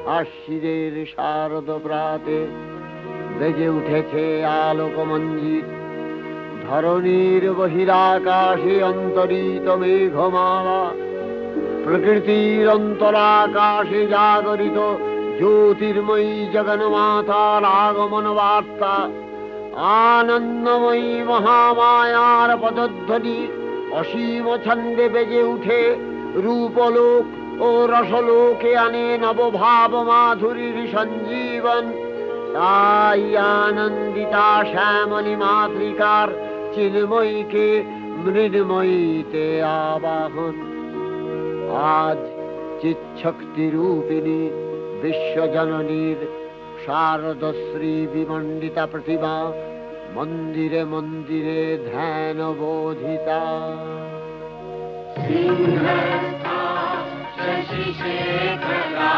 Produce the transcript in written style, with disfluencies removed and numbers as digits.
আশ্বিনের শারদ প্রাতে বেজে উঠেছে আলোকমঞ্জিত। ধরণীর বহিরাকাশে অন্তরিত মেঘমালা, প্রকৃতির অন্তরাকাশে জাগরিত জ্যোতির্ময়ী জগন্মাতার আগমন বার্তা। আনন্দময়ী মহামায়ার পদধ্বনি অসীম ছন্দে বেজে উঠে রূপলোক ও রসলোকে আনে নবভাব মাধুরীর সঞ্জীবন। তাই আনন্দিতা শ্যামলী মাতৃকার চিন্ময়ীকে মৃন্ময়ীতে আবাহন। আজ চিৎশক্তি রূপিণী বিশ্বজননীর শারদশ্রী বিমণ্ডিতা প্রতিমা মন্দিরে মন্দিরে ধ্যান বোধিতা। সিংহস্থা শশিশেখরা